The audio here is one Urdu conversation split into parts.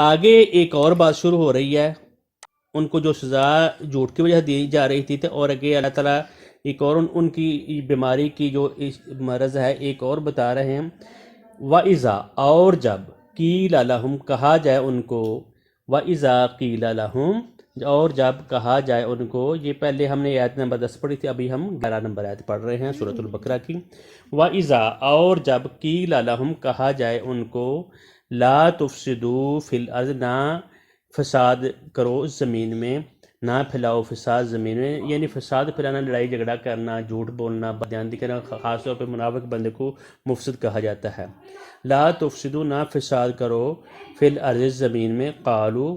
آگے ایک اور بات شروع ہو رہی ہے، ان کو جو سزا جھوٹ کی وجہ سے دی جا رہی تھی، اور آگے اللہ تعالیٰ ایک اور ان کی بیماری کی جو مرض ہے ایک اور بتا رہے ہیں۔ وَإِذَا، اور جب، قِیلَ لَهُمْ، کہا جائے ان کو، وَإِذَا قِیلَ لَهُمْ، اور جب کہا جائے ان کو۔ یہ پہلے ہم نے آیت نمبر 10 پڑھی تھی، ابھی ہم 11 نمبر آیت پڑھ رہے ہیں سورۃ البقرہ کی۔ وَإِذَا، اور جب، قِیلَ لَهُمْ، کہا جائے ان کو، لا تفسدوا فی الارض، نہ فساد کرو زمین میں، نہ پھیلاؤ فساد زمین میں، یعنی فساد پھیلانا، لڑائی جھگڑا کرنا، جھوٹ بولنا، بدیانتی کرنا، خاص طور پہ منافق بندے کو مفسد کہا جاتا ہے۔ لا تفسدوا، نہ فساد کرو، فی الارض زمین میں، قالو،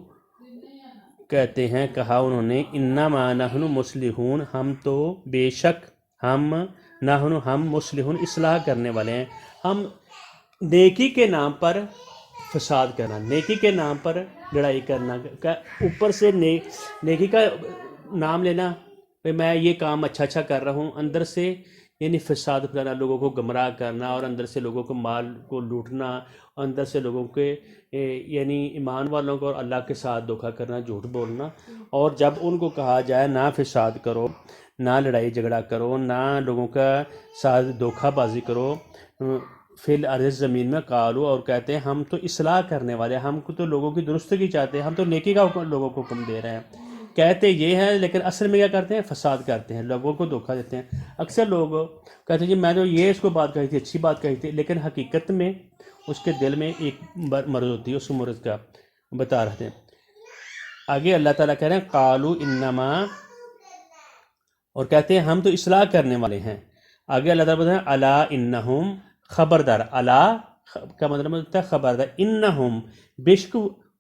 کہتے ہیں، کہا انہوں نے، انما نحن مصلحون، ہم تو بے شک ہم مصلحون، اصلاح کرنے والے ہیں۔ ہم نیکی کے نام پر فساد کرنا، نیکی کے نام پر لڑائی کرنا، اوپر سے نیکی کا نام لینا، میں یہ کام اچھا کر رہا ہوں، اندر سے یعنی فساد پھیلانا، لوگوں کو گمراہ کرنا، اور اندر سے لوگوں کو مال کو لوٹنا، اندر سے لوگوں کے یعنی ایمان والوں کو اور اللہ کے ساتھ دھوکہ کرنا، جھوٹ بولنا۔ اور جب ان کو کہا جائے نہ فساد کرو، نہ لڑائی جھگڑا کرو، نہ لوگوں کا ساتھ دھوکہ بازی کرو، فی الارض زمین میں، قالو، اور کہتے ہیں، ہم تو اصلاح کرنے والے، ہم کو تو لوگوں کی درستگی چاہتے ہیں، ہم تو نیکی کا حکم لوگوں کو حکم دے رہے ہیں۔ کہتے یہ ہیں لیکن اصل میں کیا کرتے ہیں؟ فساد کرتے ہیں، لوگوں کو دھوکہ دیتے ہیں۔ اکثر لوگ کہتے ہیں جی میں تو یہ اس کو بات کہی تھی، اچھی بات کہی تھی، لیکن حقیقت میں اس کے دل میں ایک مرض ہوتی ہے، اس مرض کا بتا رہے ہیں۔ آگے اللہ تعالیٰ کہہ رہے ہیں قالو انما، اور کہتے ہیں ہم تو اصلاح کرنے والے ہیں۔ آگے اللہ تعالیٰ بتا رہے ہیں الا انہم، خبردار، الا کا مطلب ہوتا ہے خبردار، انہم، بے شک،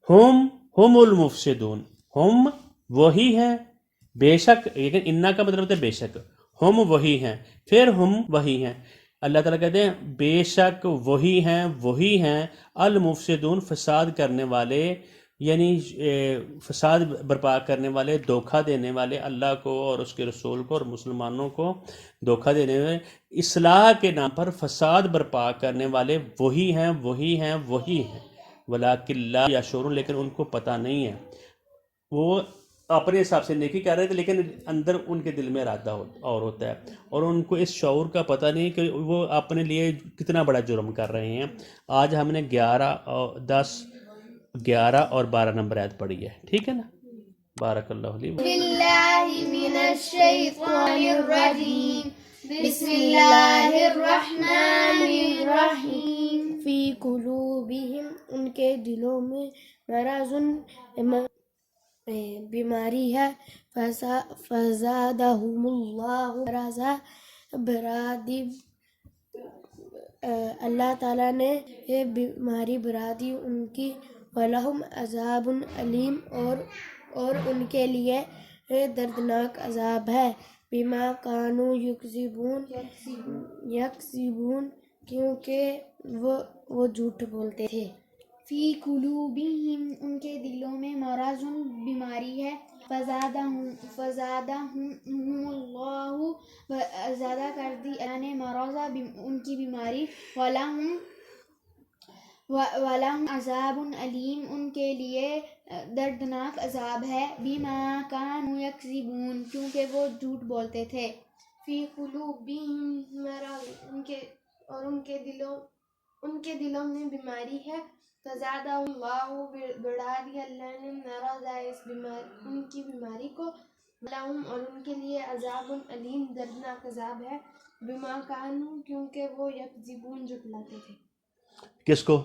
ہم المفسدون، ہم وہی ہیں، بے شک، لیکن انا کا مطلب ہوتا ہے بے شک، ہم وہی ہیں، پھر ہم وہی ہیں۔ اللہ تعالیٰ کہتے ہیں بے شک وہی ہیں المفسدون، فساد کرنے والے، یعنی فساد برپا کرنے والے، دھوکہ دینے والے، اللہ کو اور اس کے رسول کو اور مسلمانوں کو دھوکہ دینے والے، اصلاح کے نام پر فساد برپا کرنے والے وہی ہیں ولیکن لا یشعرون، لیکن ان کو پتہ نہیں ہے۔ وہ اپنے حساب سے نیکی کر رہے تھے، لیکن اندر ان کے دل میں ارادہ اور ہوتا ہے، اور ان کو اس شعور کا پتہ نہیں کہ وہ اپنے لیے کتنا بڑا جرم کر رہے ہیں۔ آج ہم نے 11 اور 12 نمبر آیت پڑھی ہے، ٹھیک ہے نا؟ بارک اللہ علیہ باللہ من الشیطان الرجیم، بسم اللہ الرحمن الرحیم۔ فی قلوبہم، ان کے دلوں میں، مرض، بیماری ہے، فزادہم اللہ مرضا، اللہ تعالیٰ نے یہ بیماری بڑھا دی ان کی، وَلَهُمْ عَذَابٌ علیم، اور ان کے لیے دردناک عذاب ہے، بِمَا كَانُوا یکذبون، کیونکہ وہ جھوٹ بولتے تھے۔ فی قلوبہم، ان کے دلوں میں، مرض، بیماری ہے، فزادہم اللہ، زیادہ کر دی اللہ نے، مرضا، ان کی بیماری، وَلَهُمْ عَذَابٌ عَلِيمٌ، ان کے لیے دردناک عذاب ہے، بِمَا كَانُوا یکذبون، کیونکہ وہ جھوٹ بولتے تھے۔ فی قلوبہم مرض، ان کے دلوں میں بیماری ہے، فزادہم اللہ، بڑھا دیا اللہ نے، مرضا، ان کی بیماری کو، وَلَهُمْ، اور ان کے لیے، عذاب علیم، دردناک عذاب ہے، بِمَا كَانُوا، کیونکہ وہ یکذبون، جھٹلاتے تھے۔ کس کو؟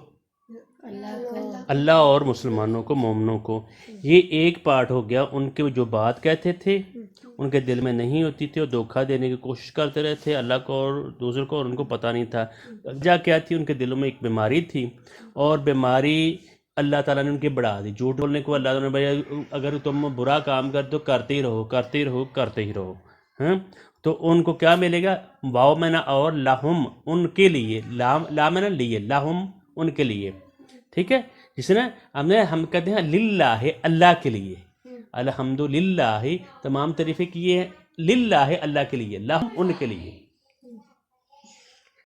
اللہ کو، اللہ اور مسلمانوں کو، مومنوں کو۔ یہ ایک پارٹ ہو گیا، ان کے جو بات کہتے تھے ان کے دل میں نہیں ہوتی تھی، اور دھوکہ دینے کی کوشش کرتے رہے تھے اللہ کو اور دوسروں کو، اور ان کو پتہ نہیں تھا۔ وجہ کیا تھی؟ ان کے دلوں میں ایک بیماری تھی، اور بیماری اللہ تعالیٰ نے ان کی بڑھا دی۔ جھوٹ بولنے کو اللہ تعالیٰ نے بھائی اگر تم برا کام کرتے ہو، کرتے ہی رہو، ہاں؟ تو ان کو کیا ملے گا؟ واو میں نا، اور لہم، ان کے لیے، لا میں نا لیے، لہم، ان کے لیے، ٹھیک ہے؟ جس نے ہم کہتے ہیں للہ، اللہ کے لیے، الحمدللہ، تمام تعریفیں کیے ہیں للہ، اللہ کے لیے، لہم، ان کے لیے۔